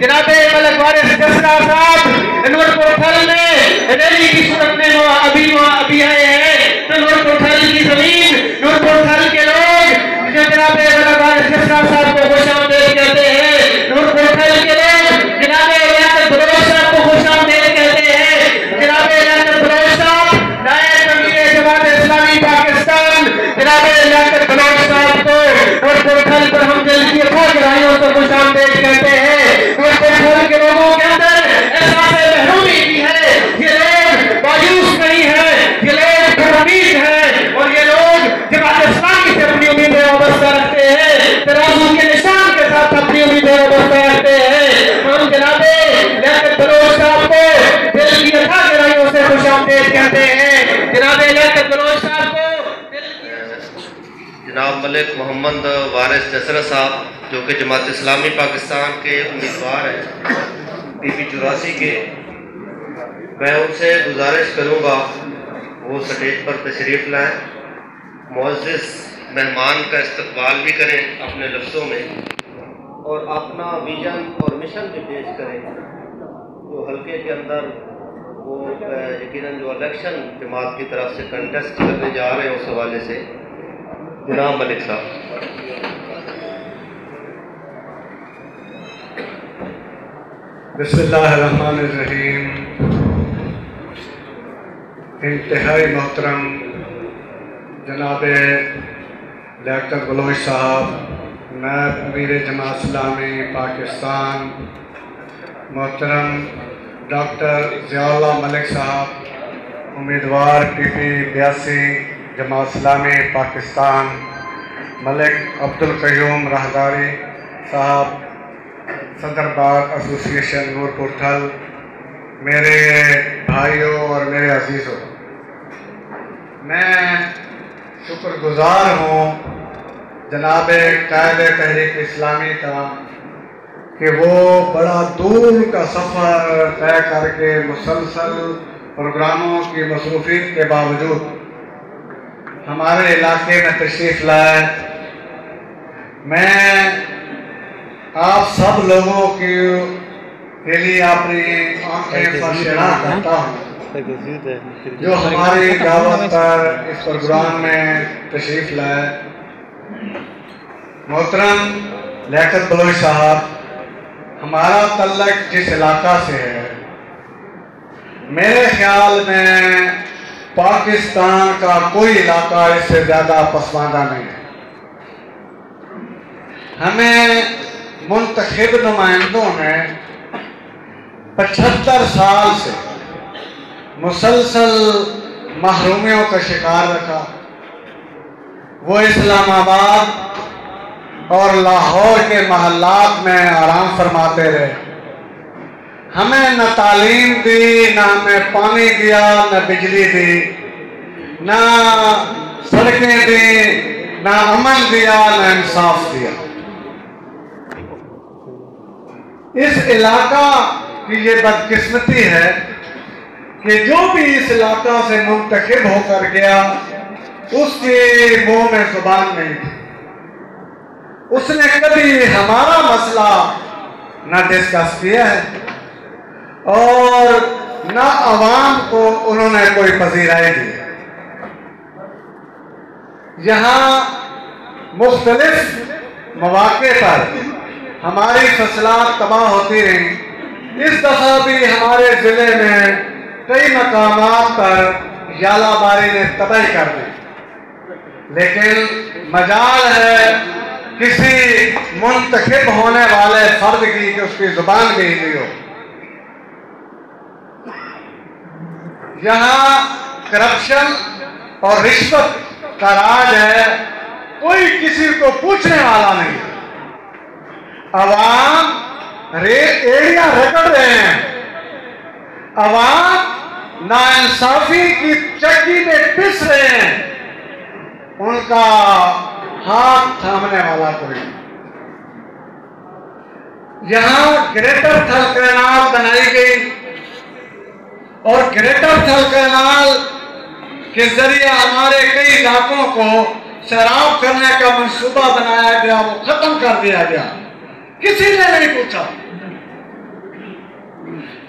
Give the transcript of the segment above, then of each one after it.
جناب ملک وارث جسرا صاحب نور کوٹھل میں ریلی کی صورت میں ابھی آئے ہیں، تو نور کوٹھل کی زمین، نور کوٹھل کے لوگ جو جناب ملک وارث جسرا صاحب کو خوش آمدید کہتے ہیں، نور کوٹھل کے لوگ جناب لیاقت بلوچ صاحب کو خوش آمدید کہتے ہیں، جناب لیاقت بلوچ صاحب نائب امیر جماعت اسلامی پاکستان جناب لیاقت بلوچ صاحب کو نور کوٹھل پر ہم دل کی گہرائیوں سے خوش آمدید کہتے ہیں۔ نور کوٹھل کے لوگوں کے اندر احساس محرومی بھی ہے، یہ لوگ مایوس نہیں ہیں، یہ لوگ پرامید ہیں، اور یہ لوگ جماعت اسلامی سے اپنی امیدیں وابستہ رکھتے ہیں، ترازو کے نشان کے ساتھ اپنی امیدیں وابستہ رکھتے ہیں۔ ہم جناب لیاقت بلوچ صاحب کو دل کی گہرائیوں سے خوش آمدید کہتے ہیں۔ جناب لیاقت بلوچ صاحب کو جناب ملک محمد وارث جسرا صاحب جو کہ جماعت اسلامی پاکستان کے امیدوار ہیں پی پی 84 کے، میں ان سے گزارش کروں گا وہ سٹیج پر تشریف لائیں، معزز مہمان کا استقبال بھی کریں اپنے لفظوں میں، اور اپنا ویژن اور مشن بھی پیش کریں جو حلقے کے اندر وہ یقیناً جو الیکشن جماعت کی طرف سے کنٹیسٹ کرنے جا رہے ہیں اس حوالے سے۔ جناب ملک صاحب۔ بسم اللہ الرحمن الرحیم۔ انتہائی محترم جناب لیاقت بلوچ صاحب نائب امیر جماعت اسلامی پاکستان، محترم ڈاکٹر ضیاء اللہ ملک صاحب امیدوار پی پی 82 جماعت اسلامی پاکستان، ملک عبدالقیوم راہداری صاحب صدر بار ایسوسیشن نور کوٹھل، میرے بھائیوں اور میرے عزیزوں، میں شکر گزار ہوں جناب قائد تحریک اسلامی کا کہ وہ بڑا دور کا سفر طے کر کے مسلسل پروگراموں کی مصروفیت کے باوجود ہمارے علاقے میں تشریف لائے۔ میں آپ سب لوگوں کے لیے اپنی آنکھیں فرشنا کرتا ہوں جو ہماری دعوت پر اس پروگرام میں تشریف لائے۔ محترم لیاقت بلوچ صاحب، ہمارا تعلق جس علاقہ سے ہے، میرے خیال میں پاکستان کا کوئی علاقہ اس سے زیادہ پسماندہ نہیں ہے۔ ہمیں منتخب نمائندوں نے 75 سال سے مسلسل محرومیوں کا شکار رکھا۔ وہ اسلام آباد اور لاہور کے محلات میں آرام فرماتے رہے۔ ہمیں نہ تعلیم دی، نہ ہمیں پانی دیا، نہ بجلی دی، نہ سڑکیں دی، نہ امن دیا، نہ انصاف دیا۔ اس علاقہ کی یہ بدقسمتی ہے کہ جو بھی اس علاقہ سے منتخب ہو کر گیا اس کے منہ میں زبان نہیں تھی، اس نے کبھی ہمارا مسئلہ نہ ڈسکس کیا ہے اور نہ عوام کو انہوں نے کوئی پذیرائی دی۔ یہاں مختلف مواقع پر ہماری فصلات تباہ ہوتی رہیں۔ اس دفعہ بھی ہمارے ضلع میں کئی مقامات پر یالہ باری نے تباہی کر دی، لیکن مجال ہے کسی منتخب ہونے والے فرد کی کہ اس کی زبان بھی ہلی ہو۔ یہاں کرپشن اور رشوت کا راج ہے، کوئی کسی کو پوچھنے والا نہیں۔ عوام ایڑیاں رگڑ رہے ہیں، عوام ناانصافی کی چکی میں پس رہے ہیں، ان کا ہاتھ تھامنے والا کوئی نہیں۔ یہاں گریٹر تھل کینال بنائی گئی اور گریٹر تھل کینال کے ذریعے ہمارے کئی علاقوں کو سیراب کرنے کا منصوبہ بنایا گیا، وہ ختم کر دیا گیا، کسی نے نہیں پوچھا۔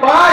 5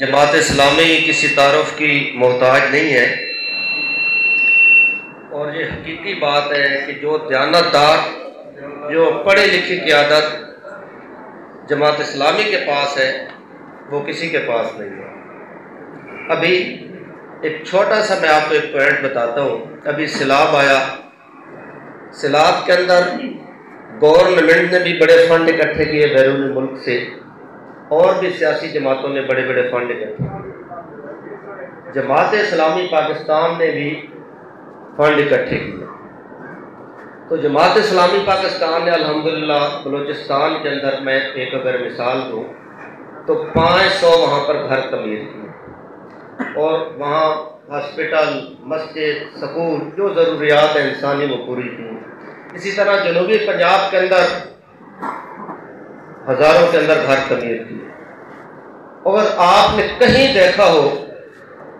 جماعت اسلامی کسی تعارف کی محتاج نہیں ہے، اور یہ حقیقی بات ہے کہ جو دیانتدار، جو پڑھی لکھی قیادت جماعت اسلامی کے پاس ہے وہ کسی کے پاس نہیں ہے۔ ابھی ایک چھوٹا سا میں آپ کو ایک پوائنٹ بتاتا ہوں۔ ابھی سیلاب آیا، سیلاب کے اندر گورنمنٹ نے بھی بڑے فنڈ اکٹھے کیے بیرون ملک سے، اور بھی سیاسی جماعتوں نے بڑے بڑے فنڈ اکٹھے کیے، جماعت اسلامی پاکستان نے بھی فنڈ اکٹھے کیے۔ تو جماعت اسلامی پاکستان نے الحمدللہ بلوچستان کے اندر میں ایک اگر مثال دوں تو 500 وہاں پر گھر تعمیر کیے، اور وہاں ہاسپٹل، مسجد، سکول، جو ضروریات ہیں انسانی وہ پوری کی۔ اسی طرح جنوبی پنجاب کے اندر ہزاروں کے اندر گھر تعمیر کیے۔ اگر آپ نے کہیں دیکھا ہو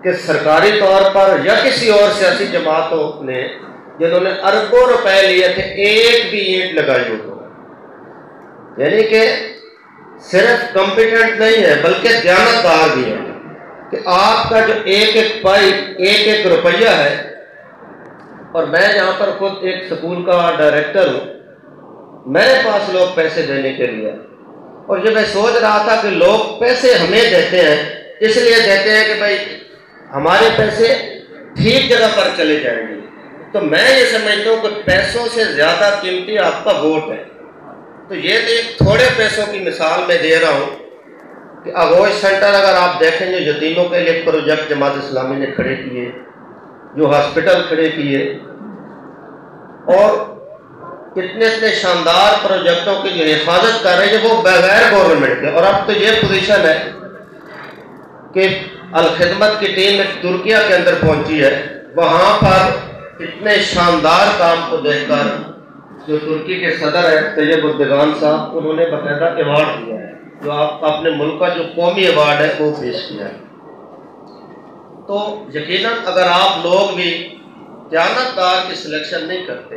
کہ سرکاری طور پر یا کسی اور سیاسی جماعتوں نے جنہوں نے اربوں روپے لیے تھے ایک بھی اینٹ لگائی ہو تو، یعنی کہ صرف کمپیٹنٹ نہیں ہے بلکہ دیانتدار بھی ہے کہ آپ کا جو ایک ایک پائپ، ایک ایک روپیہ ہے۔ اور میں یہاں پر خود ایک سکول کا ڈائریکٹر ہوں، میرے پاس لوگ پیسے دینے کے لیے، اور جب میں سوچ رہا تھا کہ لوگ پیسے ہمیں دیتے ہیں اس لیے دیتے ہیں کہ بھائی ہمارے پیسے ٹھیک جگہ پر چلے جائیں گے، تو میں یہ سمجھتا ہوں کہ پیسوں سے زیادہ قیمتی آپ کا ووٹ ہے۔ تو یہ تو ایک تھوڑے پیسوں کی مثال میں دے رہا ہوں کہ اغوث سینٹر اگر آپ دیکھیں جو یتیموں کے لیے پروجیکٹ جماعت اسلامی نے کھڑے کیے، جو ہاسپٹل کھڑے کیے، اور اتنے اتنے شاندار پروجیکٹوں کی جو حفاظت کر رہے ہیں وہ بغیر گورنمنٹ کے۔ اور اب تو یہ پوزیشن ہے کہ الخدمت کی ٹیم ترکیہ کے اندر پہنچی ہے، وہاں پر اتنے شاندار کام کو دیکھ کر جو ترکی کے صدر ہیں طیب اردگان صاحب، انہوں نے باقاعدہ ایوارڈ دیا ہے، جو آپ اپنے ملک کا جو قومی ایوارڈ ہے وہ پیش کیا ہے۔ تو یقیناً اگر آپ لوگ بھی دیانتدار کی سلیکشن نہیں کرتے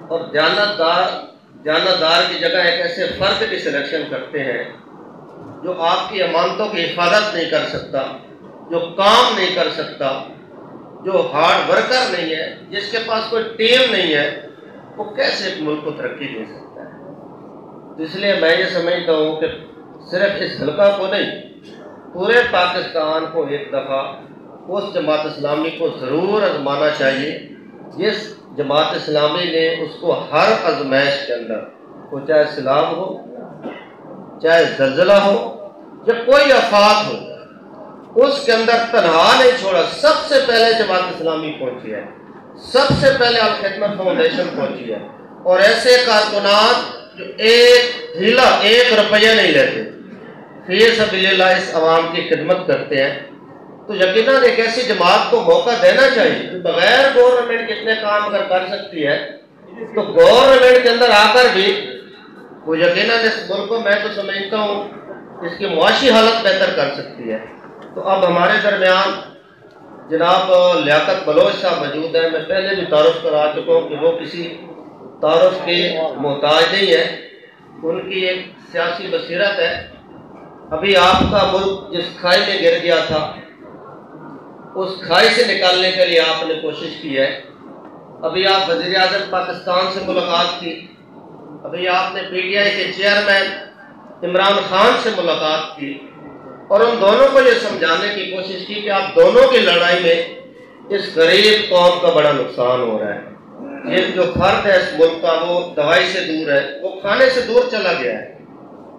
اور دیانتدار کی جگہ ایک ایسے فرد کی سلیکشن کرتے ہیں جو آپ کی امانتوں کی حفاظت نہیں کر سکتا، جو کام نہیں کر سکتا، جو ہارڈ ورکر نہیں ہے، جس کے پاس کوئی ٹیم نہیں ہے، وہ کیسے ایک ملک کو ترقی دے سکتا ہے؟ تو اس لیے میں یہ سمجھتا ہوں کہ صرف اس حلقہ کو نہیں، پورے پاکستان کو ایک دفعہ اس جماعت اسلامی کو ضرور آزمانا چاہیے جس جماعت اسلامی نے اس کو ہر آزمائش کے اندر، وہ چاہے سیلاب ہو، چاہے زلزلہ ہو یا کوئی آفات ہو، اس کے اندر تنہا نہیں چھوڑا۔ سب سے پہلے جماعت اسلامی پہنچی ہے، سب سے پہلے الخدمت فاؤنڈیشن پہنچی ہے، اور ایسے کارکنان جو ایک ہیلا، ایک روپیہ نہیں لیتے، فی سبیل اللہ اس عوام کی خدمت کرتے ہیں۔ تو یقیناً ایک ایسی جماعت کو موقع دینا چاہیے جو بغیر گورنمنٹ کتنے کام اگر کر سکتی ہے، تو گورنمنٹ کے اندر آ کر بھی وہ یقیناً اس ملک کو، میں تو سمجھتا ہوں اس کی معاشی حالت بہتر کر سکتی ہے۔ تو اب ہمارے درمیان جناب لیاقت بلوچ صاحب موجود ہیں، میں پہلے بھی تعارف کرا چکا ہوں کہ وہ کسی تعارف کے محتاج نہیں ہے، ان کی ایک سیاسی بصیرت ہے۔ ابھی آپ کا ملک جس کھائی میں گر گیا تھا اس کھائی سے نکالنے کے لیے آپ نے کوشش کی ہے۔ ابھی آپ وزیر اعظم پاکستان سے ملاقات کی، ابھی آپ نے پی ٹی آئی کے چیئرمین عمران خان سے ملاقات کی، اور ان دونوں کو یہ سمجھانے کی کوشش کی کہ آپ دونوں کی لڑائی میں اس غریب قوم کا بڑا نقصان ہو رہا ہے۔ یہ جو فرد ہے اس ملک کا وہ دوائی سے دور ہے، وہ کھانے سے دور چلا گیا ہے۔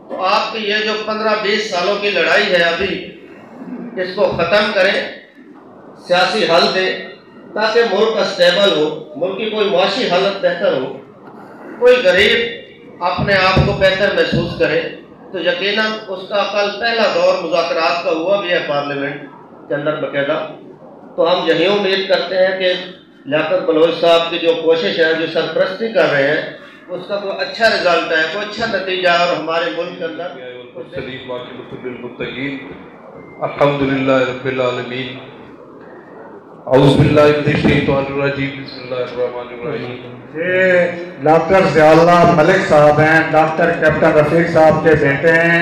تو آپ کی یہ جو 15-20 سالوں کی لڑائی ہے ابھی، اس کو ختم کریں، سیاسی حل دیں تاکہ ملک کا اسٹیبل ہو، ملک کی کوئی معاشی حالت بہتر ہو، کوئی غریب اپنے آپ کو بہتر محسوس کرے۔ تو یقیناً اس کا کل پہلا دور مذاکرات کا ہوا بھی ہے پارلیمنٹ کے اندر باقاعدہ۔ تو ہم یہی امید کرتے ہیں کہ لیاقت بلوچ صاحب کی جو کوشش ہے، جو سرپرستی کر رہے ہیں، اس کا کوئی اچھا رزلٹ ہے، کوئی اچھا نتیجہ ہے، اور ہمارے ملک کے اندر الحمدللہ رب العالمین، اعوذ باللہ من الشیطان الرجیم، بسم اللہ الرحمن الرحیم۔ یہ ڈاکٹر ضیاء اللہ ملک صاحب ہیں، ڈاکٹر کیپٹن رفیق صاحب کے بیٹے ہیں،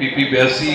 PP 82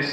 AC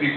PP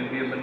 MPML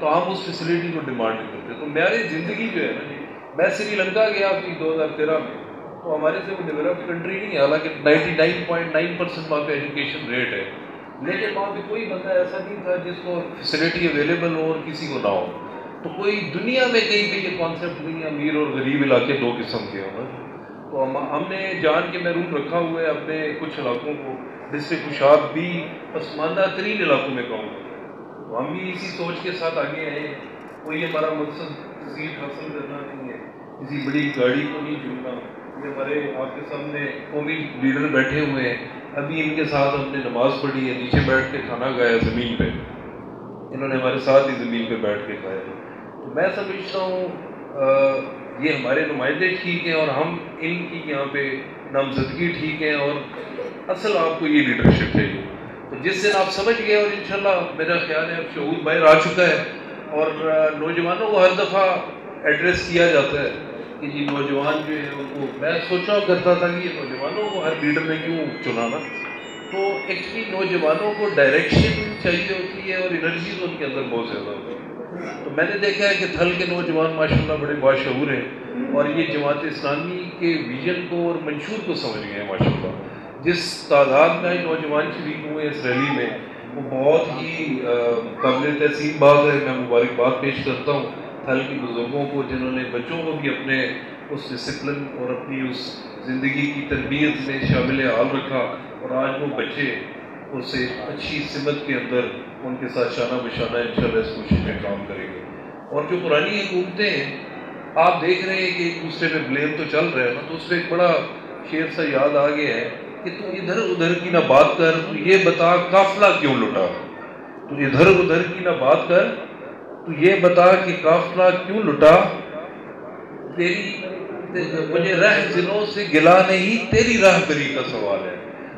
تو ہم اس فیسلٹی کو ڈیمانڈ نہیں کرتے. تو میری زندگی جو ہے نا جی، میں سری لنکا گیا تھی 2013 میں، تو ہمارے سے وہ ڈیولپڈ کنٹری نہیں ہے، حالانکہ 99.9% وہاں پہ ایجوکیشن ریٹ ہے، لیکن وہاں پہ کوئی بندہ ایسا نہیں تھا جس کو فیسلٹی اویلیبل ہو اور کسی کو نہ ہو. تو کوئی دنیا میں کہیں پہ یہ کانسیپٹ نہیں ہے امیر اور غریب علاقے دو قسم کے ہوں. تو ہم نے جان کے محروم رکھا ہوا ہے اپنے کچھ علاقوں کو، جس سے کشاب بھی پسماندہ ترین علاقوں میں کہوں گا. تو ہم بھی اسی سوچ کے ساتھ آگے آئے. کوئی ہمارا مقصد سیٹ حاصل کرنا نہیں ہے، کسی بڑی گاڑی کو نہیں چننا. یہ ہمارے آپ کے سامنے قومی لیڈر بیٹھے ہوئے ہیں، ابھی ان کے ساتھ ہم نے نماز پڑھی ہے، نیچے بیٹھ کے کھانا کھایا زمین پہ، انہوں نے ہمارے ساتھ ہی زمین پہ بیٹھ کے کھایا. تو میں سمجھتا ہوں یہ ہمارے نمائندے ٹھیک ہیں اور ہم ان کی یہاں پہ نامزدگی ٹھیک ہے، اور اصل آپ کو یہ لیڈرشپ چاہیے. تو جس دن آپ سمجھ گئے، اور انشاءاللہ میرا خیال ہے اب شعور باہر آ چکا ہے، اور نوجوانوں کو ہر دفعہ ایڈریس کیا جاتا ہے کہ جی نوجوان جو ہے ان کو، میں سوچا کرتا تھا کہ یہ نوجوانوں کو ہر لیڈر نے کیوں چنانا. تو ایکچولی نوجوانوں کو ڈائریکشن چاہیے ہوتی ہے اور انرجی تو ان کے اندر بہت زیادہ ہوتی ہے. تو میں نے دیکھا ہے کہ تھل کے نوجوان ماشاءاللہ بڑے باشعور ہیں، اور یہ جماعت اسلامی کے ویژن کو اور منشور کو سمجھ گئے ہیں ماشاءاللہ. جس تعداد میں نوجوان شریک ہوئے اس ریلی میں، وہ بہت ہی قابل تحسین بات ہے. میں مبارکباد پیش کرتا ہوں تھل کے بزرگوں کو، جنہوں نے بچوں کو بھی اپنے اس ڈسپلن اور اپنی اس زندگی کی تربیت میں شامل حال رکھا، اور آج وہ بچے اسے اچھی سمت کے اندر ان کے ساتھ شانہ بشانہ انشاءاللہ اس کوشش میں کام کریں گے. اور جو پرانی حکومتیں ہیں، آپ دیکھ رہے ہیں کہ ایک دوسرے پہ بلیم تو چل رہا ہے نا، تو اس پہ ایک بڑا شعر سا یاد آ گیا ہے کہ تو ادھر ادھر کی نہ بات کر، تو یہ بتا قافلہ کیوں لٹا. تو ادھر ادھر کی نہ بات کر، تو یہ بتا کہ قافلہ کیوں لٹا. مجھے رہزنوں سے گلا نہیں، تیری راہبری کا سوال ہے.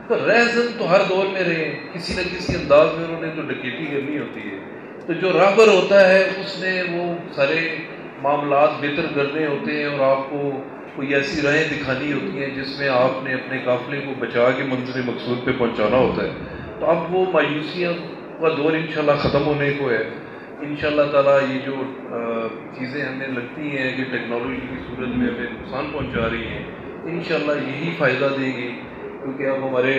تو رہزن تو ہر دور میں رہے، کسی نہ کسی انداز میں انہوں نے تو ڈکیتی کرنی ہوتی ہے. تو جو راہبر ہوتا ہے اس نے وہ سارے معاملات بہتر کرنے ہوتے ہیں، اور آپ کو کوئی ایسی راہیں دکھانی ہوتی ہیں جس میں آپ نے اپنے قافلے کو بچا کے منزل مقصود پہ پہنچانا ہوتا ہے. تو اب وہ مایوسیاں کا دور انشاءاللہ ختم ہونے کو ہے. انشاءاللہ تعالیٰ یہ جو چیزیں ہمیں لگتی ہیں کہ ٹیکنالوجی کی صورت میں ہمیں نقصان پہنچا رہی ہیں، انشاءاللہ یہی فائدہ دیں گی، کیونکہ اب ہمارے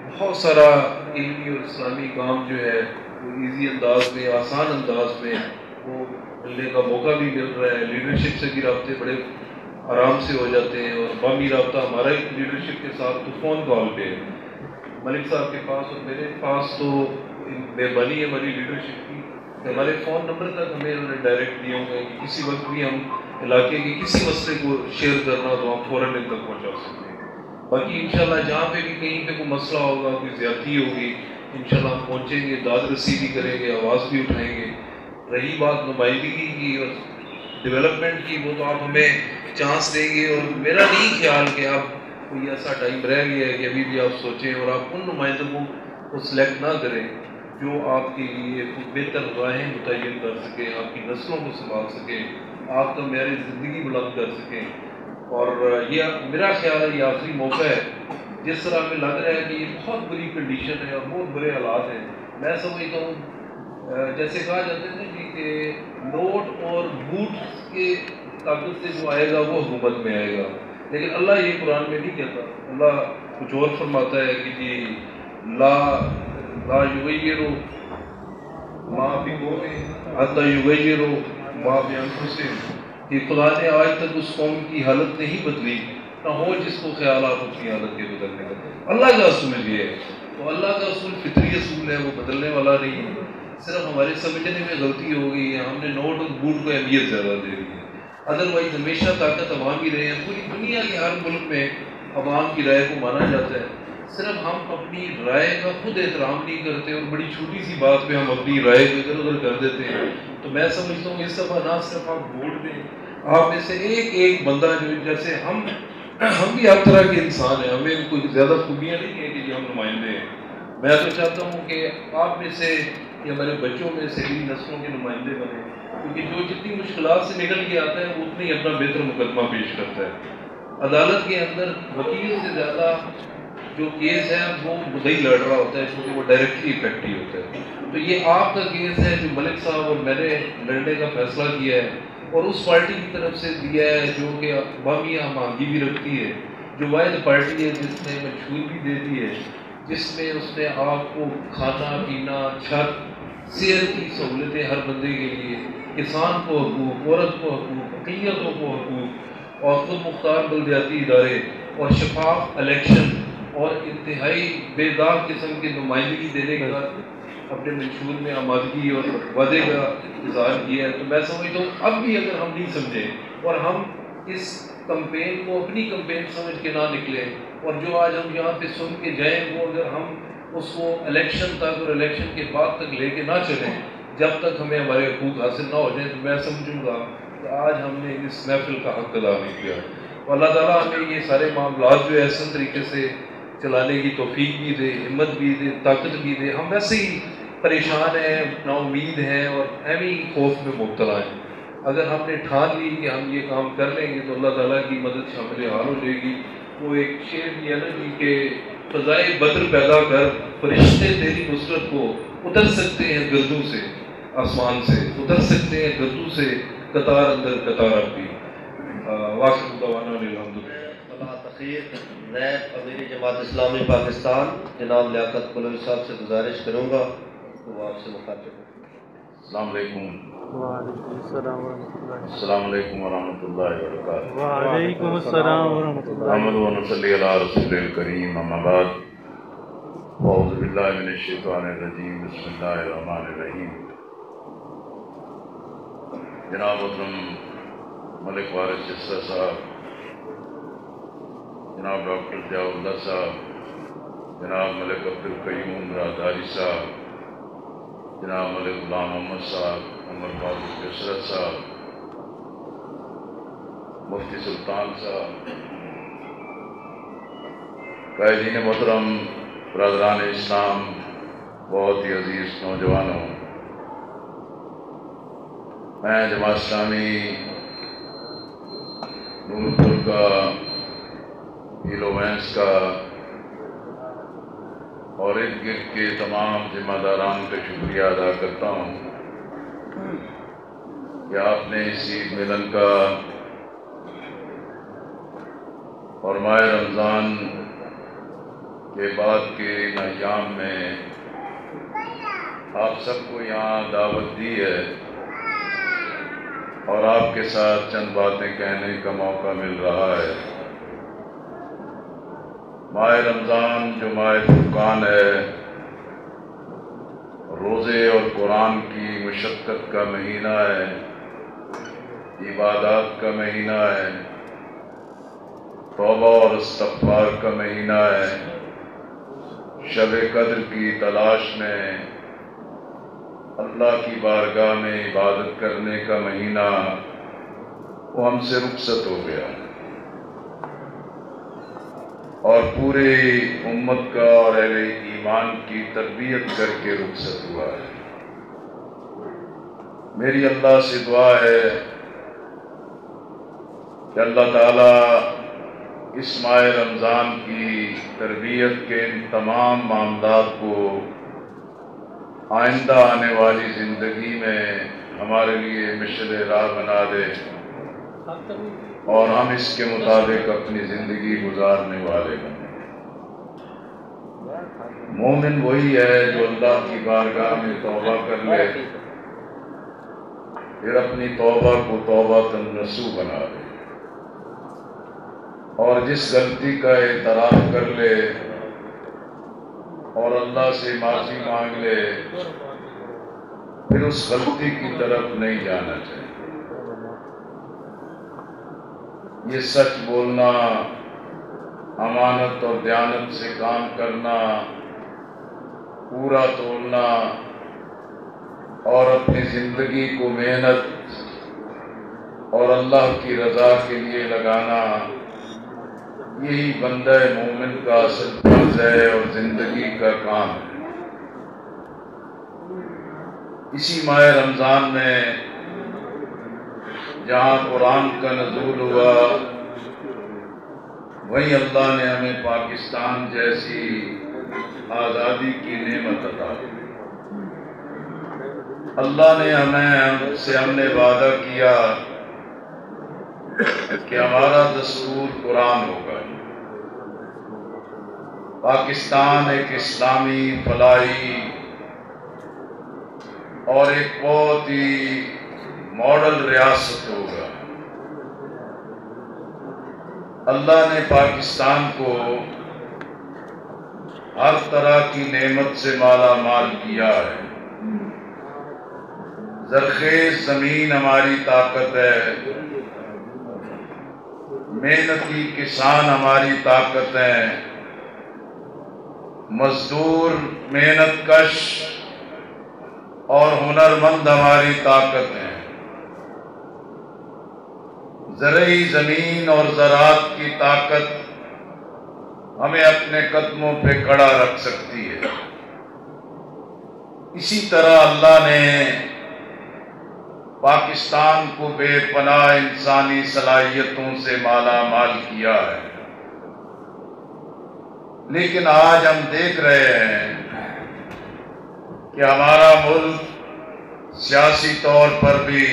بہت سارا علمی اور اسلامی کام جو ہے وہ ایزی انداز میں، آسان انداز میں وہ ملنے کا موقع بھی مل رہا ہے. لیڈرشپ سے بھی رابطے بڑے آرام سے ہو جاتے ہیں، اور بامی رابطہ ہمارا ایک لیڈرشپ کے ساتھ تو فون کال پہ ہے. ملک صاحب کے پاس اور میرے پاس تو مہربانی ہے ہماری لیڈرشپ کی کہ ہمارے فون نمبر تک ہمیں انہوں نے ڈائریکٹ دیا ہوگا کہ کسی وقت بھی ہم علاقے کے کسی مسئلے کو شیئر کرنا تو ہم فوراً ان تک پہنچا سکتے ہیں. باقی انشاءاللہ جہاں پہ بھی کہیں پہ کوئی مسئلہ ہوگا، کوئی زیادتی ہوگی، انشاءاللہ ہم پہنچیں گے، داد رسی بھی کریں گے، آواز بھی اٹھائیں گے. رہی بات نمائندگی کی اور ڈیولپمنٹ کی، وہ تو آپ ہمیں چانس دیں گے، اور میرا نہیں خیال کہ آپ کوئی ایسا ٹائم رہ گیا ہے کہ ابھی بھی آپ سوچیں اور آپ ان نمائندوں کو سلیکٹ نہ کریں جو آپ کے لیے بہتر راہیں متعین کر سکیں، آپ کی نسلوں کو سنبھال سکیں، آپ کا معیار زندگی بلند کر سکیں. اور یہ میرا خیال ہے یہ آخری موقع ہے. جس طرح ہمیں لگ رہا ہے کہ یہ بہت بری کنڈیشن ہے اور بہت برے حالات ہیں، میں سمجھتا ہوں جیسے کہا جاتا ہے نا کہ نوٹ اور بوٹ کے طاقت سے جو آئے گا وہ حکومت میں آئے گا. لیکن اللہ یہ قرآن میں نہیں کہتا. اللہ کچھ اور فرماتا ہے کہ جی لا یغیروا ما بقوم حتی یغیروا ما بانفسہم، کہ خدا نے آج تک اس قوم کی حالت نہیں بدلی، نہ ہو جس کو خیالات اپنی حالت کے بدلنے کا. اللہ کا اصول یہ ہے. تو اللہ کا اصول فطری اصول ہے، وہ بدلنے والا نہیں ہے. صرف ہمارے سمجھنے میں غلطی ہو گئی ہے، ہم نے نوٹ اور بوٹ کو اہمیت زیادہ دے دی ہے. ادروائز ہمیشہ طاقت عوام ہی رہے ہیں. پوری دنیا کے ہر ملک میں عوام کی رائے کو مانا جاتا ہے. صرف ہم اپنی رائے کا خود احترام نہیں کرتے اور بڑی چھوٹی سی بات پہ ہم اپنی رائے کو ادھر ادھر کر دیتے ہیں. تو میں سمجھتا ہوں اس دفعہ نہ صرف آپ ووٹ دیں، آپ میں سے ایک ایک بندہ جو جیسے ہم بھی ہر طرح کے انسان ہیں، ہمیں کوئی زیادہ خوبیاں نہیں ہیں کہ جی ہم نمائندے ہیں. میں تو چاہتا ہوں کہ آپ میں سے یا ہمارے بچوں میں سے بھی نسلوں کے نمائندے بنے، کیونکہ جو جتنی مشکلات سے نکل کے آتا ہے وہ اتنی اپنا بہتر مقدمہ پیش کرتا ہے. عدالت کے اندر وکیل سے زیادہ جو کیس ہے وہ مدعی لڑ رہا ہوتا ہے کیونکہ وہ ڈائریکٹلی افیکٹو ہوتا ہے. تو یہ آپ کا کیس ہے جو ملک صاحب اور میں نے لڑنے کا فیصلہ کیا ہے اور اس پارٹی کی طرف سے دیا ہے جو کہ بامیہ ہمانگی بھی رکھتی ہے, جو واحد پارٹی ہے جس نے مشہور بھی دے دی ہے, جس میں اس نے آپ کو کھانا پینا, چھت, صحت کی سہولتیں ہر بندے کے لیے, کسان کو حقوق, عورت کو حقوق, اقلیتوں کو حقوق اور خود مختار بلدیاتی ادارے اور شفاف الیکشن اور انتہائی بے داغ قسم کی نمائندگی دینے کا اپنے منشور میں آمادگی اور وعدے کا اظہار کیا ہے. تو میں سمجھتا ہوں اب بھی اگر ہم نہیں سمجھیں اور ہم اس کمپین کو اپنی کمپین سمجھ کے نہ نکلیں اور جو آج ہم یہاں پہ سن کے جائیں وہ اگر ہم اس کو الیکشن تک اور الیکشن کے بعد تک لے کے نہ چلیں جب تک ہمیں ہمارے حقوق حاصل نہ ہو جائیں, تو میں سمجھوں گا کہ آج ہم نے اس محفل کا حق ادا نہیں کیا. اللہ تعالیٰ ہمیں یہ سارے معاملات جو ہے احسن طریقے سے چلانے کی توفیق بھی دے, ہمت بھی دے, طاقت بھی دے. ہم ویسے ہی پریشان ہیں, نا امید ہیں اور ایویں خوف میں مبتلا ہیں. اگر ہم نے ٹھان لی کہ ہم یہ کام کر لیں گے تو اللہ تعالیٰ کی مدد شامل حال ہو جائے گی. وہ ایک شعر کی ہے نا جی کہ فضائے بدر پیدا کر فرشتے تیری نصرت کو اتر سکتے ہیں گردوں سے, آسمان سے اتر سکتے ہیں گردوں سے, قطار اندر قطار بھی. واقع دعوانا الحمدللہ. نیب امیر جماعت اسلامی پاکستان جناب لیاقت قلوی صاحب سے گزارش کروں گا تو وہ آپ سے مخاطب ہیں. السلام علیکم. وعلیکم السلام ورحمۃ اللہ. السلام علیکم ورحمۃ اللہ وبرکاتہ. وعلیکم السلام ورحمۃ اللہ. محمد و نصلی علی رسول الکریم. اما بعد اعوذ باللہ من الشیطان الرجیم. بسم اللہ الرحمن الرحیم. جناب محترم ملک وارث جسرا صاحب, جناب ڈاکٹر ضیاء اللہ صاحب, جناب ملک عبدالقیوم رازداری صاحب, جناب ملک غلام محمد صاحب, عمر فاروق جسرت صاحب, مفتی سلطان صاحب, قائدین محترم, برادران اسلام, بہت ہی عزیز نوجوانوں, میں جماعت اسلامی نورپور کا, ہیلو وینس کا اور ارد گرد کے تمام ذمہ داران کا شکریہ ادا کرتا ہوں کہ آپ نے اس عید ملن کا اور ماہ رمضان کے بعد کے ان ایام میں آپ سب کو یہاں دعوت دی ہے اور آپ کے ساتھ چند باتیں کہنے کا موقع مل رہا ہے. ماہ رمضان جو ماہ فرقان ہے, روزے اور قرآن کی مشقت کا مہینہ ہے, عبادات کا مہینہ ہے, توبہ اور استغفار کا مہینہ ہے, شب قدر کی تلاش میں اللہ کی بارگاہ میں عبادت کرنے کا مہینہ, وہ ہم سے رخصت ہو گیا اور پوری امت کا اور اہل ایمان کی تربیت کر کے رخصت ہوا ہے. میری اللہ سے دعا ہے کہ اللہ تعالیٰ اس ماہ رمضان کی تربیت کے ان تمام معاملات کو آئندہ آنے والی زندگی میں ہمارے لیے مشعل راہ بنا دے اور ہم اس کے مطابق اپنی زندگی گزارنے والے بنیں. مومن وہی ہے جو اللہ کی بارگاہ میں توبہ کر لے, پھر اپنی توبہ کو توبہ نصوح بنا لے اور جس غلطی کا اعتراف کر لے اور اللہ سے معافی مانگ لے, پھر اس غلطی کی طرف نہیں جانا چاہیے. یہ سچ بولنا, امانت اور دیانت سے کام کرنا, پورا تولنا اور اپنی زندگی کو محنت اور اللہ کی رضا کے لیے لگانا, یہی بندہ مومن کا اصل فرض ہے اور زندگی کا کام ہے. اسی ماہ رمضان میں جہاں قرآن کا نزول ہوا, وہیں اللہ نے ہمیں پاکستان جیسی آزادی کی نعمت عطا کی۔ اللہ نے ہم نے وعدہ کیا کہ ہمارا دستور قرآن ہوگا۔ پاکستان ایک اسلامی فلاحی اور ایک بہت ہی ماڈل ریاست ہوگا۔ اللہ نے پاکستان کو ہر طرح کی نعمت سے مالا مال کیا ہے۔ زرخیز زمین ہماری طاقت ہے، محنتی کسان ہماری طاقت ہے، مزدور محنت کش اور ہنرمند ہماری طاقت ہے۔ زرعی زمین اور زراعت کی طاقت ہمیں اپنے قدموں پہ کھڑا رکھ سکتی ہے۔ اسی طرح اللہ نے پاکستان کو بے پناہ انسانی صلاحیتوں سے مالا مال کیا ہے، لیکن آج ہم دیکھ رہے ہیں کہ ہمارا ملک سیاسی طور پر بھی،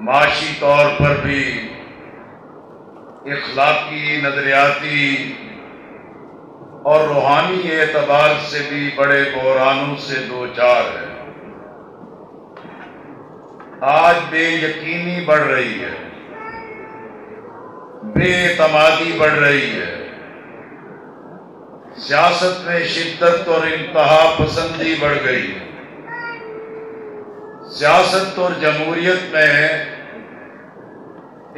معاشی طور پر بھی، اخلاقی، نظریاتی اور روحانی اعتبار سے بھی بڑے بحرانوں سے دوچار ہے۔ آج بے یقینی بڑھ رہی ہے، بے اعتمادی بڑھ رہی ہے، سیاست میں شدت اور انتہا پسندی بڑھ گئی ہے، سیاست اور جمہوریت میں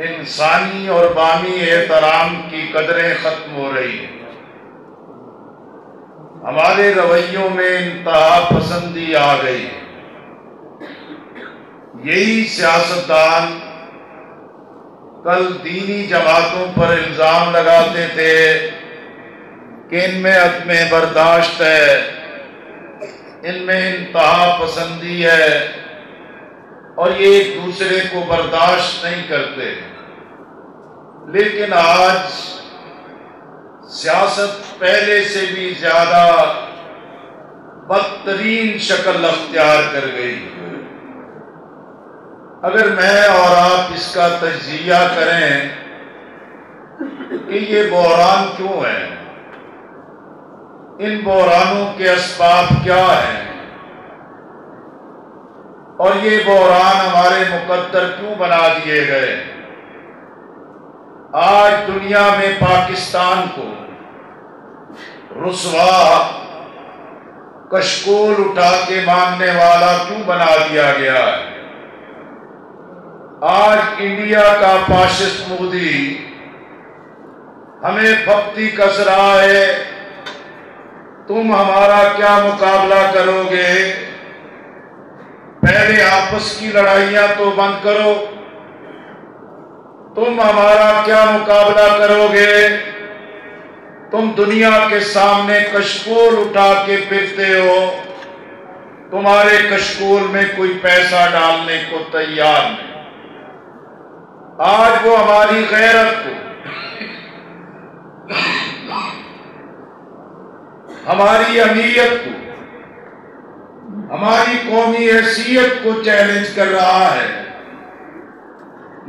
انسانی اور باہمی احترام کی قدریں ختم ہو رہی ہیں، ہمارے رویوں میں انتہا پسندی آ گئی ہے۔ یہی سیاستدان کل دینی جماعتوں پر الزام لگاتے تھے کہ ان میں عدم برداشت ہے، ان میں انتہا پسندی ہے اور یہ ایک دوسرے کو برداشت نہیں کرتے، لیکن آج سیاست پہلے سے بھی زیادہ بدترین شکل اختیار کر گئی۔ اگر میں اور آپ اس کا تجزیہ کریں کہ یہ بحران کیوں ہے، ان بحرانوں کے اسباب کیا ہیں، اور یہ بحران ہمارے مقدر کیوں بنا دیے گئے، آج دنیا میں پاکستان کو رسوا، کشکول اٹھا کے ماننے والا کیوں بنا دیا گیا ہے، آج انڈیا کا فاشسٹ مودی ہمیں پھپتی کس رہا ہے، تم ہمارا کیا مقابلہ کرو گے، پہلے آپس کی لڑائیاں تو بند کرو، تم ہمارا کیا مقابلہ کرو گے، تم دنیا کے سامنے کشکول اٹھا کے پھرتے ہو، تمہارے کشکول میں کوئی پیسہ ڈالنے کو تیار نہیں۔ آج وہ ہماری غیرت کو، ہماری اہمیت کو، ہماری قومی حیثیت کو چیلنج کر رہا ہے،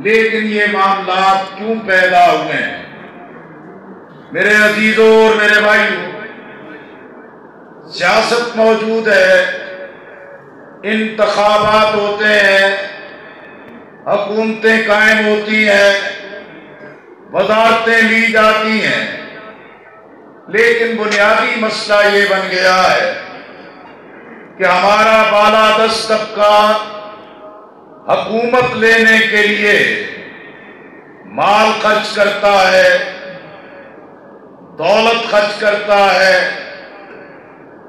لیکن یہ معاملات کیوں پیدا ہوئے ہیں؟ میرے عزیزوں اور میرے بھائیوں، سیاست موجود ہے، انتخابات ہوتے ہیں، حکومتیں قائم ہوتی ہیں، وزارتیں لی جاتی ہیں، لیکن بنیادی مسئلہ یہ بن گیا ہے کہ ہمارا بالادست طبقہ حکومت لینے کے لیے مال خرچ کرتا ہے، دولت خرچ کرتا ہے،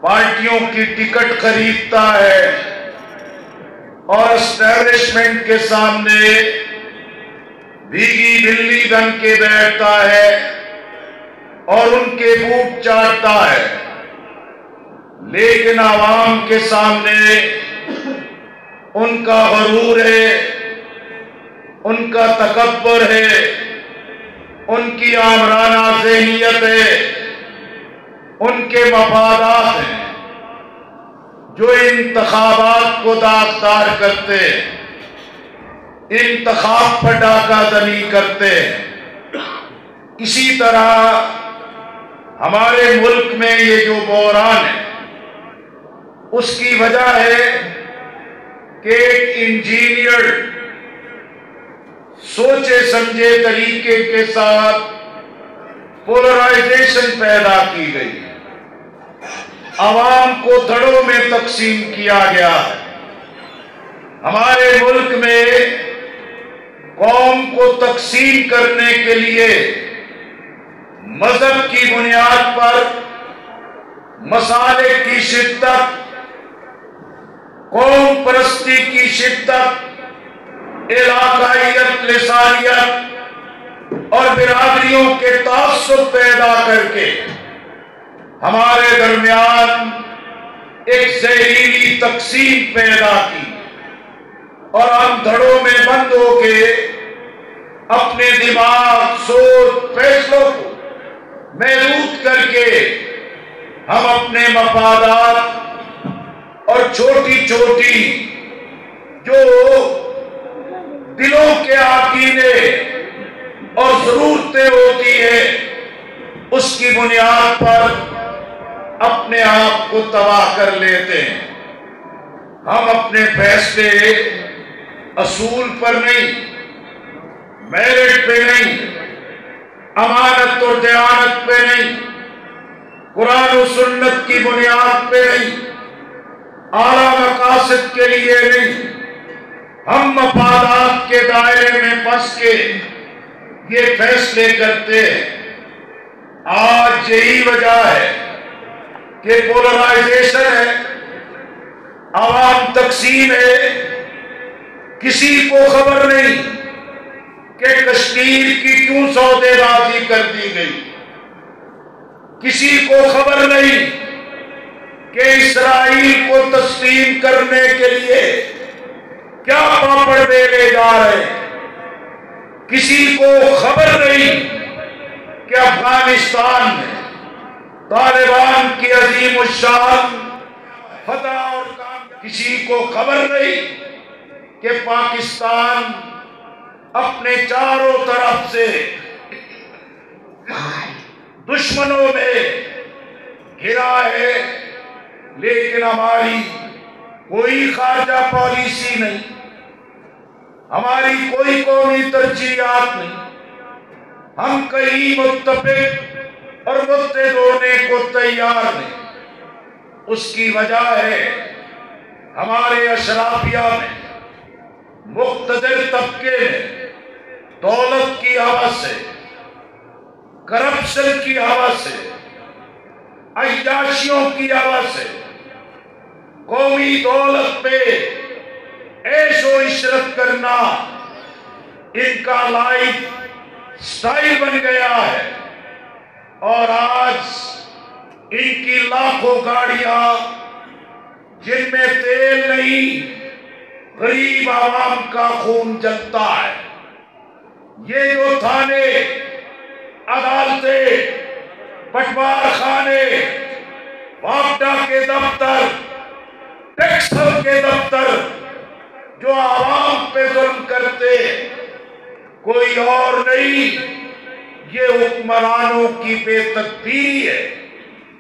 پارٹیوں کی ٹکٹ خریدتا ہے اور اسٹیبلشمنٹ کے سامنے بھیگی بلی بن کے بیٹھتا ہے اور ان کے بوٹ چاٹتا ہے، لیکن عوام کے سامنے ان کا غرور ہے، ان کا تکبر ہے، ان کی آمرانہ ذہنیت ہے، ان کے مفادات ہیں جو انتخابات کو داغدار کرتے ہیں، انتخاب پر ڈاکہ زنی کرتے ہیں۔ اسی طرح ہمارے ملک میں یہ جو بحران ہے اس کی وجہ ہے کہ ایک انجینئر سوچے سمجھے طریقے کے ساتھ پولرائزیشن پیدا کی گئی، عوام کو دھڑوں میں تقسیم کیا گیا ہے۔ ہمارے ملک میں قوم کو تقسیم کرنے کے لیے مذہب کی بنیاد پر مصالح کی شدت، قوم پرستی کی شدت، علاقائیت، لسانیت اور برادریوں کے تعصب پیدا کر کے ہمارے درمیان ایک زہریلی تقسیم پیدا کی، اور ہم دھڑوں میں بند ہو کے اپنے دماغ، سوچ، فیصلوں کو محدود کر کے ہم اپنے مفادات اور چھوٹی چھوٹی جو دلوں کے آکینے اور ضرورتیں ہوتی ہیں اس کی بنیاد پر اپنے آپ کو تباہ کر لیتے ہیں۔ ہم اپنے فیصلے اصول پر نہیں، میرٹ پہ نہیں، امانت اور دیانت پہ نہیں، قرآن و سنت کی بنیاد پہ نہیں، اعلیٰ مقاصد کے لیے نہیں، ہم مفادات کے دائرے میں پھنس کے یہ فیصلے کرتے ہیں۔ آج یہی وجہ ہے کہ پولرائزیشن ہے، عوام تقسیم ہے، کسی کو خبر نہیں کہ کشمیر کی کیوں سودے بازی کر دی گئی، کسی کو خبر نہیں کہ اسرائیل کو تسلیم کرنے کے لیے کیا پاپڑ بیلے جا رہے ہیں، کسی کو خبر نہیں کہ افغانستان میں طالبان کی عظیم الشان فتح اور کسی کو خبر نہیں کہ پاکستان اپنے چاروں طرف سے دشمنوں میں گھرا ہے، لیکن ہماری کوئی خارجہ پالیسی نہیں، ہماری کوئی قومی ترجیحات نہیں، ہم کہیں متفق اور متحد ہونے کو تیار نہیں۔ اس کی وجہ ہے ہمارے اشرافیہ میں، مقتدر طبقے میں دولت کی حوث سے، کرپشن کی حوث سے، عیاشیوں کی حوث سے، قومی دولت پہ عیش و عشرت کرنا ان کا لائف سٹائل بن گیا ہے، اور آج ان کی لاکھوں گاڑیاں جن میں تیل نہیں، غریب عوام کا خون جلتا ہے۔ یہ جو تھانے، عدالتیں، پٹوار خانے، واپڈا کے دفتر، ٹیکسل کے دفتر جو عوام پہ ظلم کرتے، کوئی اور نہیں، یہ حکمرانوں کی بے تدبیری ہے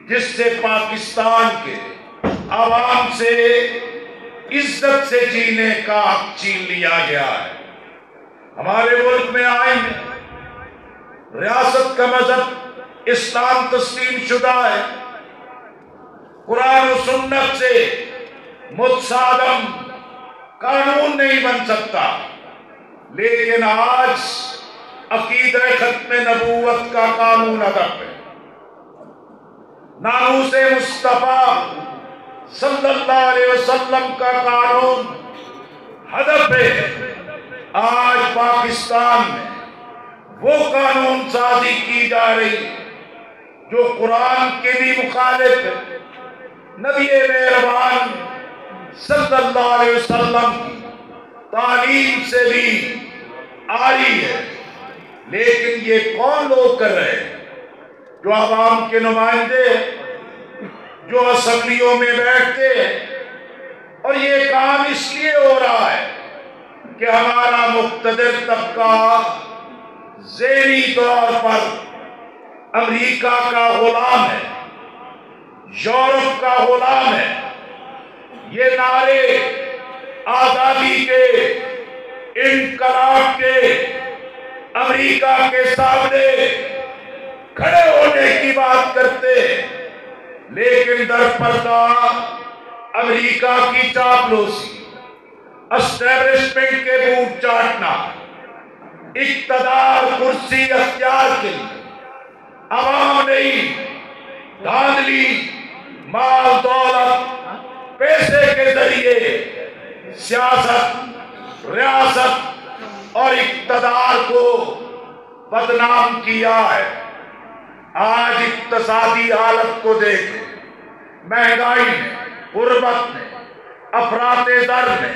جس سے پاکستان کے عوام سے عزت سے جینے کا حق چھین لیا گیا ہے۔ ہمارے ملک میں آئین ریاست کا مذہب اسلام تسلیم شدہ ہے، قرآن و سنت سے متصادم قانون نہیں بن سکتا، لیکن آج عقیدہ ختم نبوت کا قانون ہدف ہے، ناموس مصطفیٰ صلی اللہ علیہ وسلم کا قانون ہدف ہے۔ آج پاکستان میں وہ قانون سازی کی جا رہی جو قرآن کے بھی مخالف ہے، نبی مہربان صلی اللہ علیہ وسلم کی تعلیم سے بھی آری ہے، لیکن یہ کون لوگ کر رہے ہیں؟ جو عوام کے نمائندے، جو اسمبلیوں میں بیٹھتے ہیں، اور یہ کام اس لیے ہو رہا ہے کہ ہمارا مقتدر طبقہ ذہنی طور پر امریکہ کا غلام ہے، یورپ کا غلام ہے۔ یہ نعرے آزادی کے، انقلاب کے، امریکہ کے سامنے کھڑے ہونے کی بات کرتے ہیں، لیکن در پردہ امریکہ کی چاپلوسی، اسٹیبلشمنٹ کے بوٹ چاٹنا، اقتدار کرسی اختیار کے لیے عوام نہیں، دھاندلی، مال دولت، پیسے کے ذریعے سیاست، ریاست اور اقتدار کو بدنام کیا ہے۔ آج اقتصادی حالت کو دیکھیں، مہنگائی نے، غربت نے، افراط زر نے،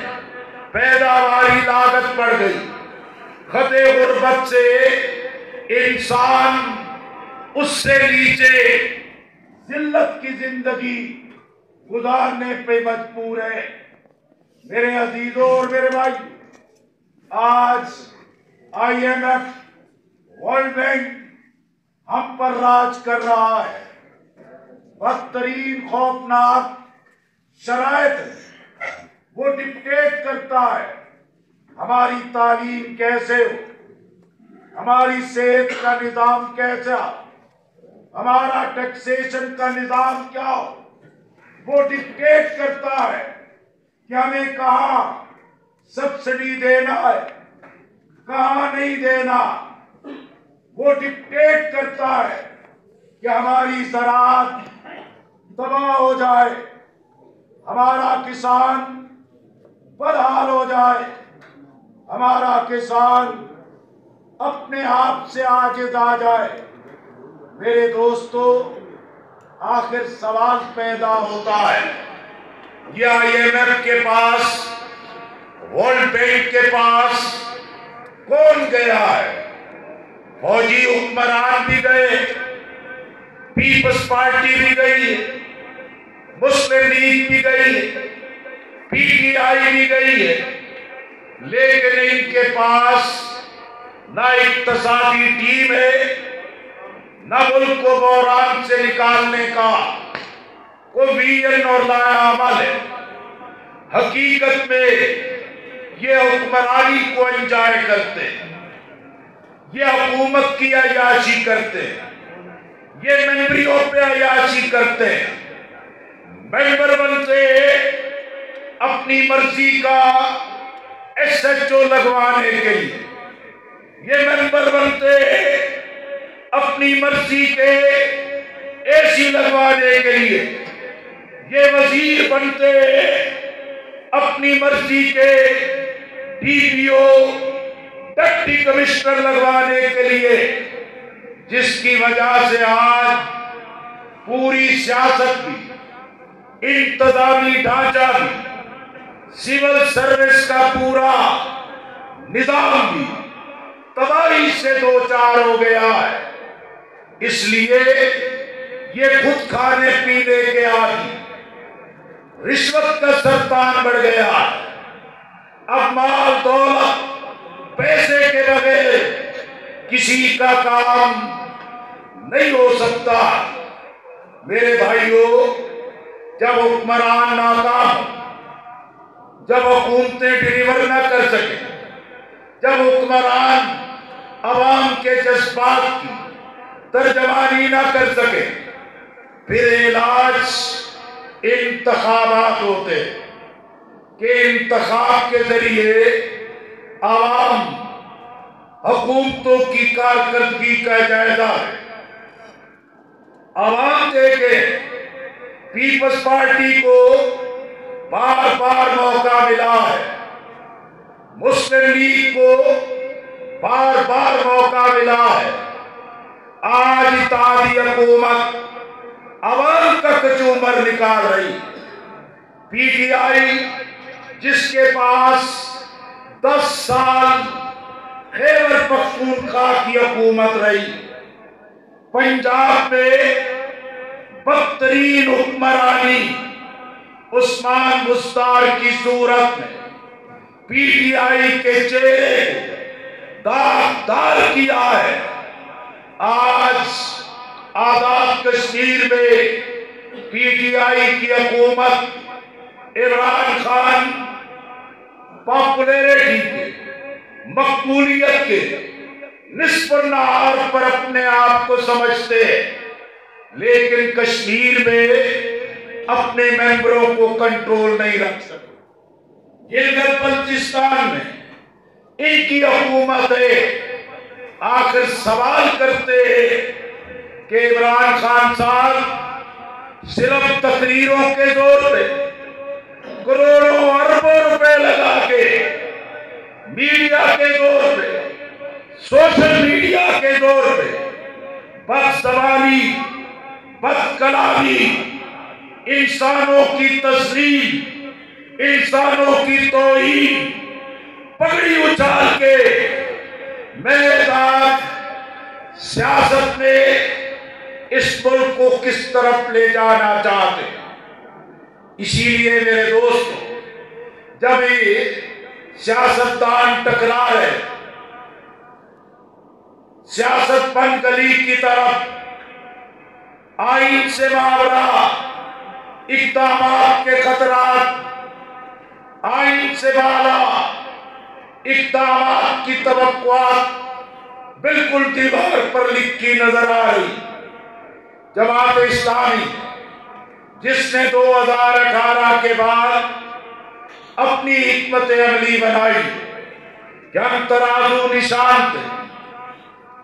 پیداواری لاگت بڑھ گئی، خط غربت سے انسان اس سے نیچے ذلت کی زندگی گزارنے پہ مجبور ہے۔ میرے عزیزوں اور میرے بھائی، آج I M F, world bank ہم پر راج کر رہا ہے۔ بدترین خوفناک شرائط ہے، وہ ڈکٹیٹ کرتا ہے ہماری تعلیم کیسے ہو، ہماری صحت کا نظام کیسا، ہمارا ٹیکسیشن کا نظام کیا ہو۔ وہ ڈکٹیٹ کرتا ہے کہ ہمیں کہاں سبسڈی دینا ہے، کہاں نہیں دینا۔ وہ ڈکٹیٹ کرتا ہے کہ ہماری زراعت تباہ ہو جائے، ہمارا کسان بدحال ہو جائے، ہمارا کسان اپنے آپ سے عاجز آ جائے۔ میرے دوستو، آخر سوال پیدا ہوتا ہے، یہ آئی ایم ایف کے پاس، ورلڈ بینک کے پاس کون گیا ہے؟ فوجی حکمران بھی گئے، پیپلز پارٹی بھی گئی، مسلم لیگ بھی گئی، پی ٹی آئی بھی گئی ہے، لیکن ان کے پاس نہ اقتصادی ٹیم ہے، نہ ملک کو بحران سے نکالنے کا کوئی ویژن اور لایا عمل ہے۔ حقیقت میں یہ حکمرانی کو انجوائے کرتے ہیں، یہ حکومت کی عیاشی کرتے ہیں، یہ ممبریوں پہ عیاشی کرتے ہیں، ممبر بنتے اپنی مرضی کا ایس ایچ او لگوانے کے لیے، یہ ممبر بنتے اپنی مرضی کے اے سی لگوانے کے لیے، یہ وزیر بنتے اپنی مرضی کے ڈی پی او، ڈپٹی کمشنر لگوانے کے لیے، جس کی وجہ سے آج پوری سیاست بھی، انتظامی ڈھانچہ بھی، سول سروس کا پورا نظام بھی تباہی سے دوچار ہو گیا ہے۔ اس لیے یہ خود کھانے پینے کے عادی، رشوت کا سرطان بڑھ گیا۔ اب مال دولت پیسے کے بغیر کسی کا کام نہیں ہو سکتا۔ میرے بھائیوں، جب حکمران ناکام، جب حکومتیں ڈیلیور نہ کر سکیں، جب حکمران عوام کے جذبات کی ترجمانی نہ کر سکے، پھر علاج انتخابات ہوتے کہ انتخاب کے ذریعے عوام حکومتوں کی کارکردگی کا جائزہ ہے۔ عوام دیکھیں، پیپلز پارٹی کو بار بار موقع ملا ہے، مسلم لیگ کو بار بار موقع ملا ہے۔ آج اتحادی حکومت عوام کا کچومر نکال رہی، پی ٹی آئی جس کے پاس 10 سال خیبر پختونخوا کی حکومت رہی، پنجاب میں بدترین حکمرانی عثمان مستار کی صورت میں پی ٹی آئی کے چہرے کو داغدار کیا ہے۔ آج آزاد کشمیر میں پی ٹی آئی کی حکومت عمران خان پاپولیرٹی کے، مقبولیت کے نصف النہار پر اپنے آپ کو سمجھتے ہیں، لیکن کشمیر میں اپنے ممبروں کو کنٹرول نہیں رکھ سکتے۔ گلگت بلتستان میں ان کی حکومت ہے، آخر سوال کرتے ہیں کہ عمران خان صاحب صرف تقریروں کے زور پہ کروڑوں اربوں روپے لگا کے، میڈیا کے زور پہ، سوشل میڈیا کے زور پہ بد زبانی، بد کلامی، انسانوں کی تذلیل، انسانوں کی توہین، پگڑی اچھال کے میدان سیاست میں اس ملک کو کس طرف لے جانا چاہتے ہیں۔ اسی لیے میرے دوستو، جب یہ سیاستدان ٹکرا رہے، سیاست بن گلی کی طرف، آئین سے ماورا اقدامات کے خطرات، آئین سے بالا اقدامات کی توقعات بالکل دیوار پر لکھی نظر آ رہی۔ جماعت اسلامی جس نے 2018 کے بعد اپنی حکمت عملی بنائی کہ ہم ترازو نشان تھے،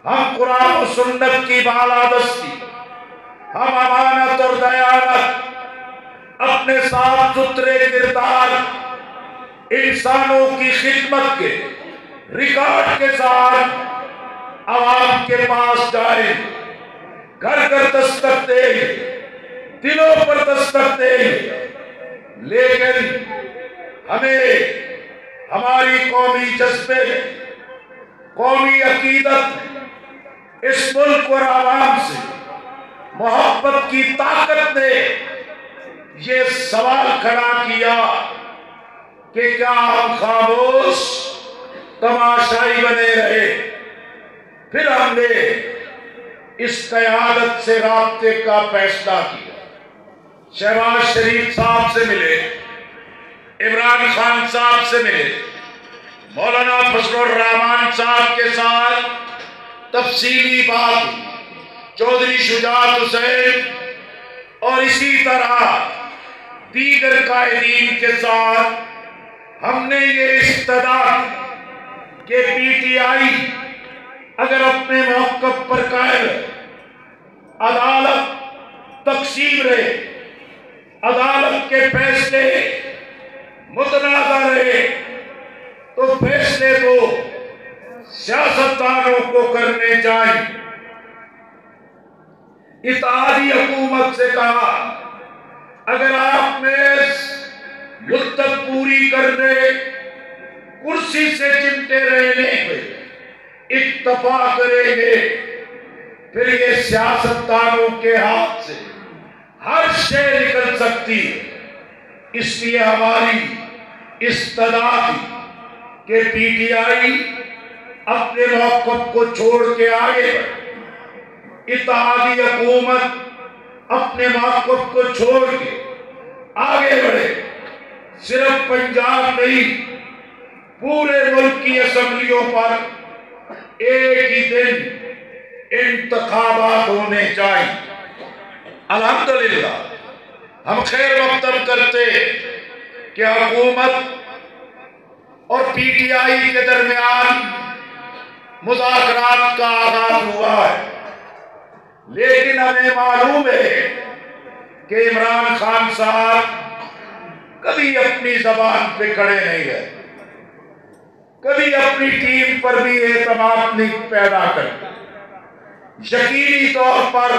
ہم قرآن و سنت کی بالادستی، ہم امانت اور دیانت، اپنے صاف ستھرے کردار، انسانوں کی خدمت کے ریکارڈ کے ساتھ عوام کے پاس جائیں، گھر گھر دستک دیں، دلوں پر دستک دیں، لیکن ہمیں ہماری قومی جذبے، قومی عقیدت، اس ملک اور عوام سے محبت کی طاقت نے یہ سوال کھڑا کیا کہ کیا ہم خاموش تماشائی بنے رہے؟ پھر ہم نے اس قیادت سے رابطے کا فیصلہ کیا، شہباز شریف صاحب سے ملے، عمران خان صاحب سے ملے، مولانا فضل الرحمان صاحب کے ساتھ تفصیلی بات ہوئی، چودھری شجاعت حسین اور اسی طرح دیگر قائدین کے ساتھ ہم نے یہ استدعا کہ پی ٹی آئی اگر اپنے موقف پر قائم ہے، عدالت تقسیم رہے، عدالت کے فیصلے متنازع رہے، تو فیصلے تو سیاستدانوں کو کرنے چاہیے۔ اتحادی حکومت سے کہا اگر آپ میں مدت پوری کرنے، کرسی سے چمٹے رہنے پہ اکتفا کریں گے، پھر یہ سیاستدانوں کے ہاتھ سے ہر شے نکل سکتی ہے۔ اس لیے ہماری استدعا تھی کہ پی ٹی آئی اپنے موقف کو چھوڑ کے آگے بڑھے، اتحادی حکومت اپنے موقف کو چھوڑ کے آگے بڑھے۔ صرف پنجاب نہیں، پورے ملک کی اسمبلیوں پر ایک ہی دن انتخابات ہونے چاہیے۔ الحمدللہ ہم خیر مقدم کرتے کہ حکومت اور پی ٹی آئی کے درمیان مذاکرات کا آغاز ہوا ہے، لیکن ہمیں معلوم ہے کہ عمران خان صاحب کبھی اپنی زبان پہ کھڑے نہیں گئے، کبھی اپنی ٹیم پر بھی اعتماد نہیں پیدا کرتے۔ یقینی طور پر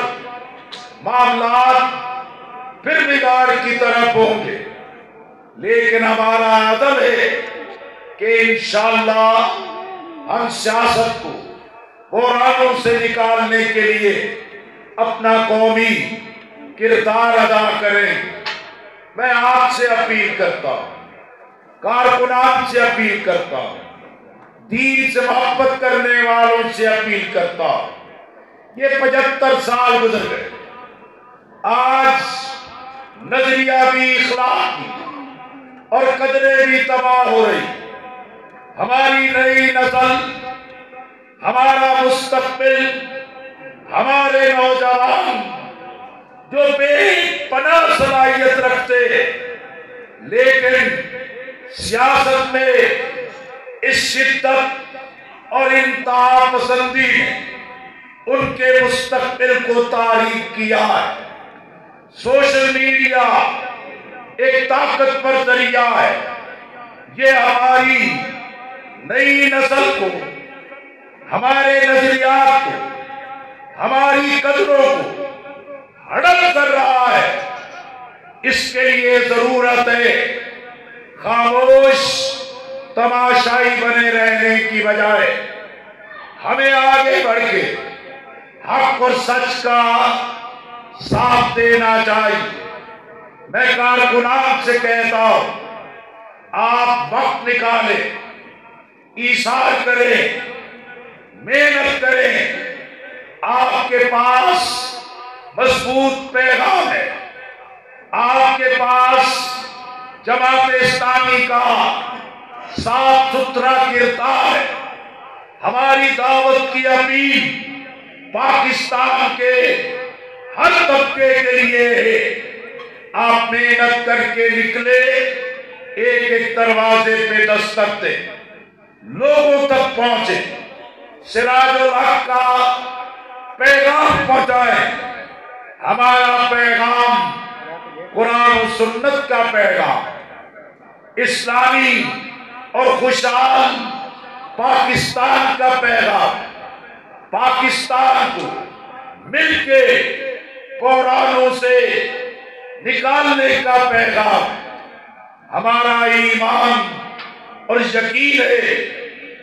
معاملات پھر بگاڑ کی طرف ہوں گے، لیکن ہمارا عزم ہے کہ انشاءاللہ ہم سیاست کو بحرانوں سے نکالنے کے لیے اپنا قومی کردار ادا کریں۔ میں آپ سے اپیل کرتا ہوں، کارکنان سے اپیل کرتا ہوں، دین سے محبت کرنے والوں سے اپیل کرتا ہوں۔ یہ 75 سال گزر گئے، آج نظریہ بھی، اخلاق بھی اور قدریں بھی تباہ ہو رہی۔ ہماری نئی نسل، ہمارا مستقبل، ہمارے نوجوان جو بے پناہ صلاحیت رکھتے لیکن سیاست میں اس شدت اور انتہا پسندی نے ان کے مستقبل کو تاریک کیا ہے۔ سوشل میڈیا ایک طاقتور ذریعہ ہے، یہ ہماری نئی نسل کو، ہمارے نظریات کو، ہماری قدروں کو ہڑپ کر رہا ہے۔ اس کے لیے ضرورت ہے خاموش تماشائی بنے رہنے کی بجائے ہمیں آگے بڑھ کے حق اور سچ کا ساتھ دینا چاہیے۔ میں کارکنان سے کہتا ہوں، آپ وقت نکالیں، ایثار کریں، محنت کریں۔ آپ کے پاس مضبوط پیغام ہے، آپ کے پاس جماعت اسلامی کا صاف ستھرا کردار ہے۔ ہماری دعوت کی اپیل پاکستان کے ہر طبقے کے لیے ہے۔ آپ محنت کر کے نکلے، ایک ایک دروازے پہ دستک دیں، لوگوں تک پہنچے، سراج الحق کا پیغام پہنچائیں۔ ہمارا پیغام قرآن و سنت کا پیغام، اسلامی اور خوشحال پاکستان کا پیغام، پاکستان کو مل کے بحرانوں سے نکالنے کا پیغام۔ ہمارا ایمان اور یقین ہے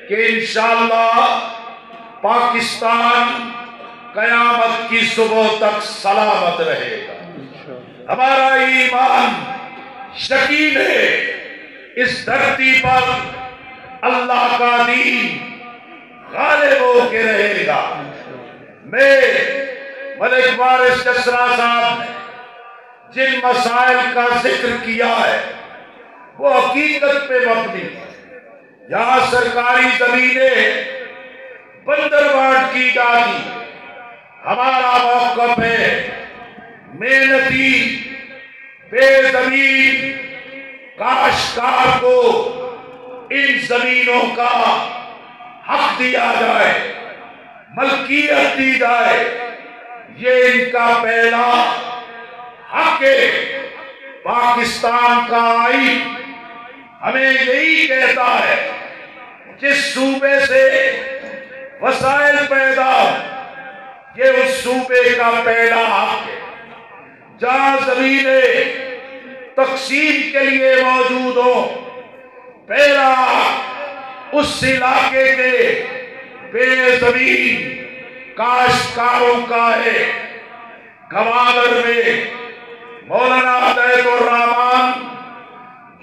کہ انشاءاللہ پاکستان قیامت کی صبح تک سلامت رہے گا۔ ہمارا ایمان یقین ہے اس دھرتی پر اللہ کا دین غالب ہو کے رہے گا۔ میں ملک وارث جسرا صاحب نے جن مسائل کا ذکر کیا ہے وہ حقیقت پہ مبنی ہے۔ یہاں سرکاری زمینیں بندرباٹ کی جاتی، ہمارا موقف ہے محنتی بے زمین کاشتکار کو ان زمینوں کا حق دیا جائے، ملکیت دی جائے۔ یہ ان کا پہلا حق ہے۔ پاکستان کا آئین ہمیں یہی کہتا ہے، جس صوبے سے وسائل پیدا یہ اس صوبے کا پہلا حق ہے۔ جہاں زمینیں تقسیم کے لیے موجود ہوں، پہلا اس علاقے کے بے زمین کاشتکاروں کا ہے۔ گوادر میں مولانا ہدایت الرحمان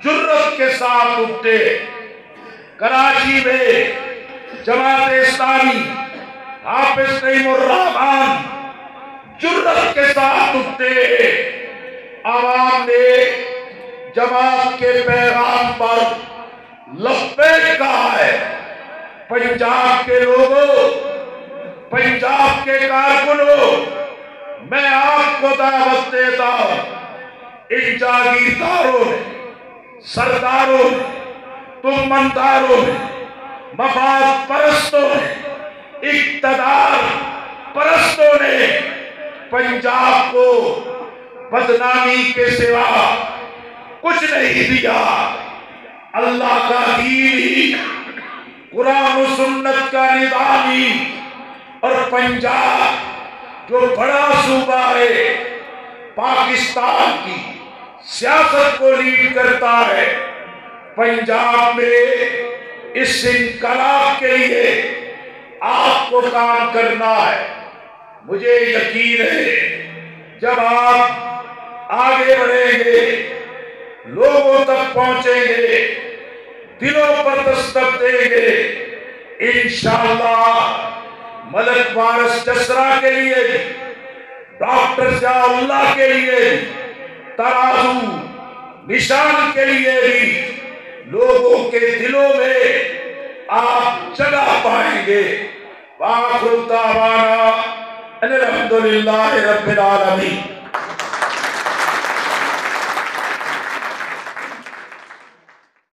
جرت کے ساتھ اٹھتے، کراچی میں جماعت اسلامی حافظ نعیم الرحمان جرت کے ساتھ اٹھتے۔ عوام نے جماعت کے پیغام پر لبیک کہا ہے۔ پنجاب کے لوگوں، پنجاب کے کارکنوں، میں آپ کو دعوت دیتا ہوں، ان جاگیرداروں نے، سرداروں نے، تمنداروں نے، مفاد پرستوں نے، اقتدار پرستوں نے پنجاب کو بدنامی کے سوا کچھ نہیں دیا۔ اللہ کا دین ہی، قرآن و سنت کا نظام ہی، اور پنجاب جو بڑا صوبہ ہے، پاکستان کی سیاست کو لیڈ کرتا ہے۔ پنجاب میں اس انقلاب کے لیے آپ کو کام کرنا ہے۔ مجھے یقین ہے جب آپ آگے بڑھیں گے، لوگوں تک پہنچیں گے، دلوں پر دستک دیں گے، انشاءاللہ ملک وارث جسرا کے لیے، ڈاکٹر ضیاء اللہ کے لیے، ترازو نشان کے لیے بھی لوگوں کے دلوں میں آپ جگہ پائیں گے۔ وآخر دعوانا ان الحمدللہ رب العالمین۔